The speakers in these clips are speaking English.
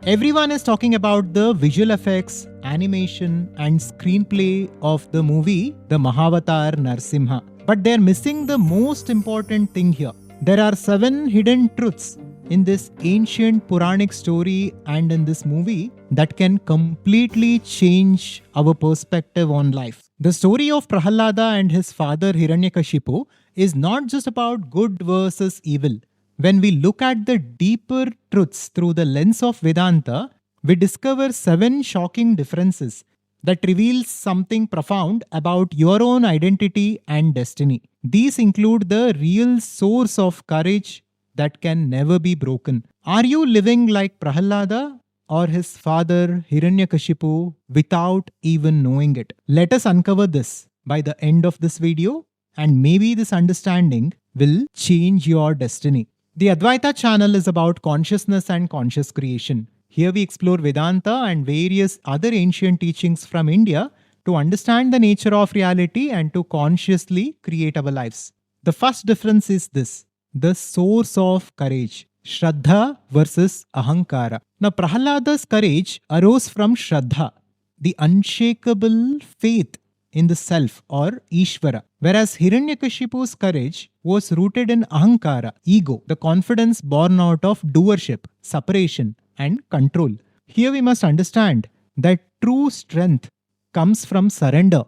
Everyone is talking about the visual effects, animation, and screenplay of the movie The Mahavatar Narasimha. But they're missing the most important thing here. There are 7 hidden truths in this ancient Puranic story and in this movie that can completely change our perspective on life. The story of Prahlada and his father Hiranyakashipu is not just about good versus evil. When we look at the deeper truths through the lens of Vedanta, we discover 7 shocking differences that reveals something profound about your own identity and destiny. These include the real source of courage that can never be broken. Are you living like Prahlada or his father Hiranyakashipu without even knowing it? Let us uncover this by the end of this video, and maybe this understanding will change your destiny. The Adhvaitha channel is about consciousness and conscious creation. Here we explore Vedanta and various other ancient teachings from India to understand the nature of reality and to consciously create our lives. The first difference is this: the source of courage. Shraddha versus Ahankara. Now, Prahlada's courage arose from Shraddha, the unshakable faith in the self or Ishvara, whereas Hiranyakashipu's courage was rooted in Ahankara, ego, the confidence born out of doership, separation, and control. Here we must understand that true strength comes from surrender,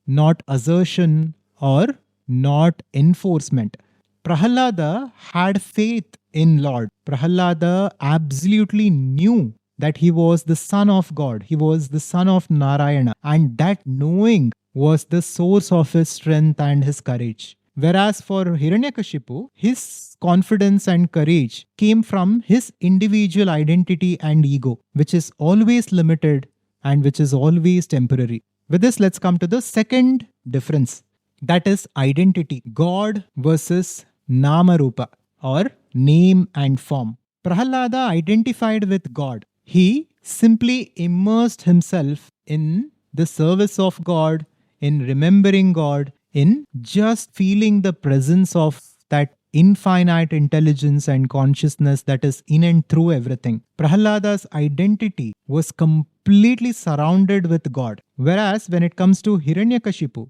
not assertion or not enforcement. Prahlada had faith in Lord. Prahlada absolutely knew that he was the son of God, he was the son of Narayana, and that knowing was the source of his strength and his courage. Whereas for Hiranyakashipu, his confidence and courage came from his individual identity and ego, which is always limited and which is always temporary. With this, let's come to the second difference. That is identity. God versus Namarupa, or name and form. Prahlada identified with God. He simply immersed himself in the service of God, in remembering God, in just feeling the presence of that infinite intelligence and consciousness that is in and through everything. Prahlada's identity was completely surrounded with God. Whereas when it comes to Hiranyakashipu,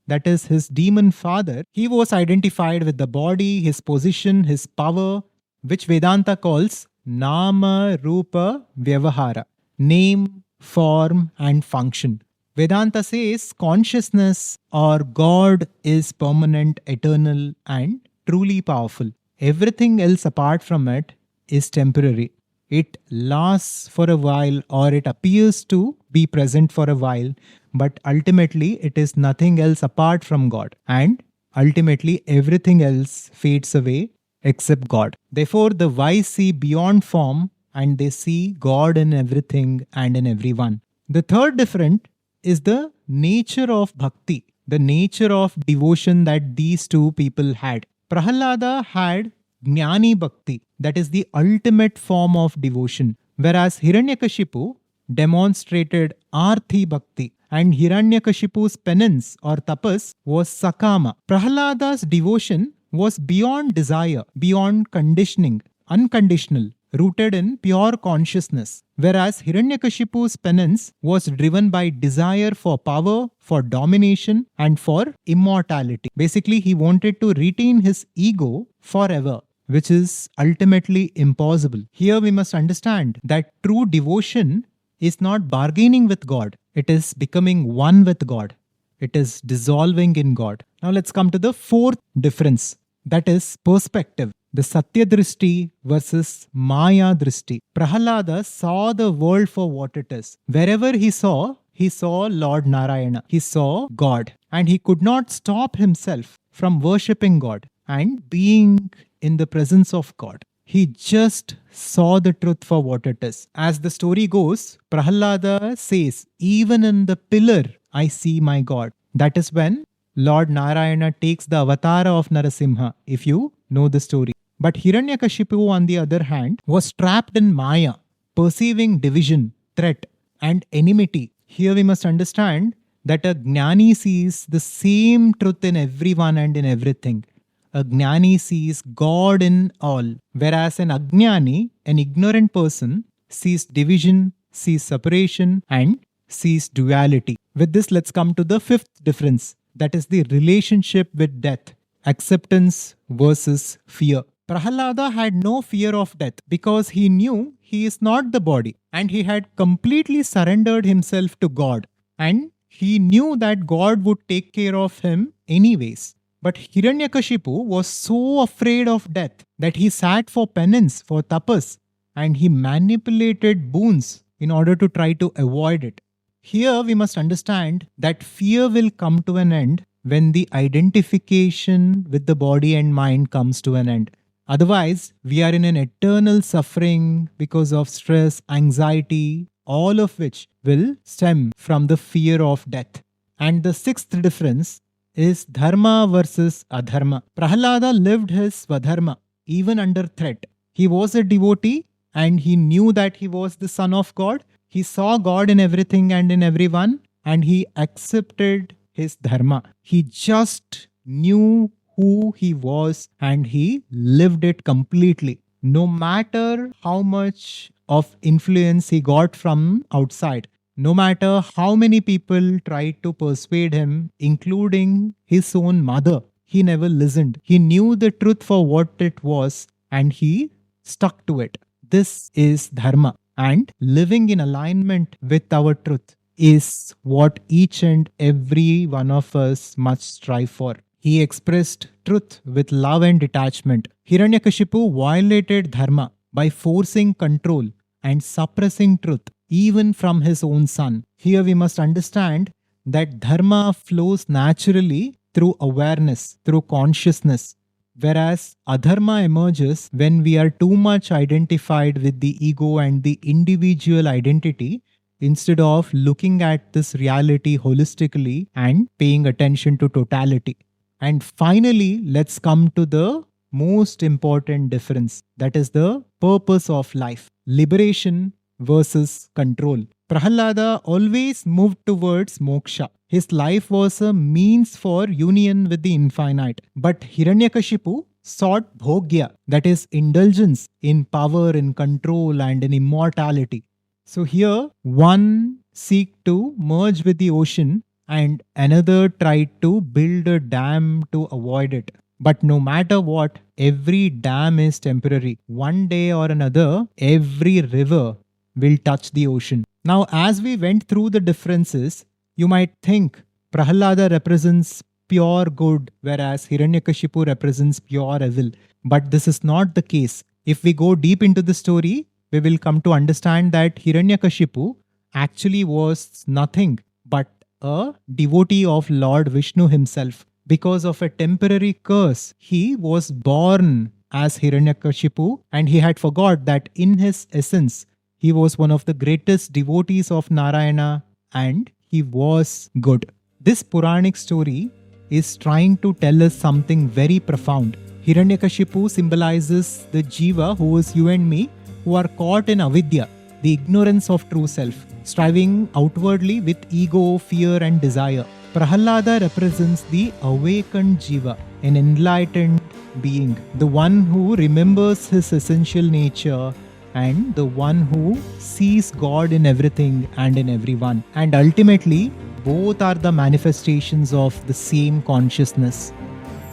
that is his demon father, he was identified with the body, his position, his power, which Vedanta calls Nama Rupa Vyavahara, name, form, and function. Vedanta says consciousness or God is permanent, eternal, and truly powerful. Everything else apart from it is temporary. It lasts for a while or it appears to be present for a while, but ultimately it is nothing else apart from God. And ultimately everything else fades away except God. Therefore, the wise see beyond form and they see God in everything and in everyone. The third difference is the nature of bhakti, the nature of devotion that these two people had. Prahlada had Jnani Bhakti, that is the ultimate form of devotion, whereas Hiranyakashipu demonstrated Arthi Bhakti, and Hiranyakashipu's penance or tapas was Sakama. Prahlada's devotion was beyond desire, beyond conditioning, unconditional, rooted in pure consciousness, whereas Hiranyakashipu's penance was driven by desire for power, for domination, and for immortality. Basically, he wanted to retain his ego forever, which is ultimately impossible. Here we must understand that true devotion is not bargaining with God. It is becoming one with God. It is dissolving in God. Now let's come to the fourth difference. That is perspective. The Satya Drishti versus Maya Drishti. Prahlada saw the world for what it is. Wherever he saw Lord Narayana. He saw God. And he could not stop himself from worshipping God and being in the presence of God. He just saw the truth for what it is. As the story goes, Prahlada says, even in the pillar, I see my God. That is when Lord Narayana takes the avatar of Narasimha, if you know the story. But Hiranyakashipu, on the other hand, was trapped in Maya, perceiving division, threat, and enmity. Here we must understand that a Jnani sees the same truth in everyone and in everything. A Jnani sees God in all, whereas an Ajnani, an ignorant person, sees division, sees separation, and sees duality. With this, let's come to the fifth difference, that is the relationship with death, acceptance versus fear. Prahlada had no fear of death because he knew he is not the body and he had completely surrendered himself to God, and he knew that God would take care of him anyways. But Hiranyakashipu was so afraid of death that he sat for penance, for tapas, and he manipulated boons in order to try to avoid it. Here we must understand that fear will come to an end when the identification with the body and mind comes to an end. Otherwise, we are in an eternal suffering because of stress, anxiety, all of which will stem from the fear of death. And the sixth difference is dharma versus adharma. Prahlada lived his swadharma even under threat. He was a devotee and he knew that he was the son of God. He saw God in everything and in everyone, and he accepted his dharma. He just knew who he was and he lived it completely. No matter how much of influence he got from outside, no matter how many people tried to persuade him, including his own mother, he never listened. He knew the truth for what it was and he stuck to it. This is dharma. And living in alignment with our truth is what each and every one of us must strive for. He expressed truth with love and detachment. Hiranyakashipu violated dharma by forcing control and suppressing truth, even from his own son. Here we must understand that dharma flows naturally through awareness, through consciousness, whereas adharma emerges when we are too much identified with the ego and the individual identity instead of looking at this reality holistically and paying attention to totality. And finally, let's come to the most important difference, that is the purpose of life, liberation versus control. Prahlada always moved towards moksha. His life was a means for union with the infinite. But Hiranyakashipu sought bhogya, that is indulgence in power, in control, and in immortality. So here, one seeked to merge with the ocean and another tried to build a dam to avoid it. But no matter what, every dam is temporary. One day or another, every river will touch the ocean. Now, as we went through the differences, you might think Prahlada represents pure good, whereas Hiranyakashipu represents pure evil. But this is not the case. If we go deep into the story, we will come to understand that Hiranyakashipu actually was nothing but a devotee of Lord Vishnu himself. Because of a temporary curse, he was born as Hiranyakashipu, and he had forgot that in his essence, he was one of the greatest devotees of Narayana and he was good. This Puranic story is trying to tell us something very profound. Hiranyakashipu symbolizes the Jiva, who is you and me, who are caught in avidya, the ignorance of true self, striving outwardly with ego, fear and desire. Prahlada represents the awakened Jiva, an enlightened being, the one who remembers his essential nature and the one who sees God in everything and in everyone. And ultimately, both are the manifestations of the same consciousness.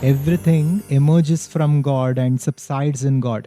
Everything emerges from God and subsides in God.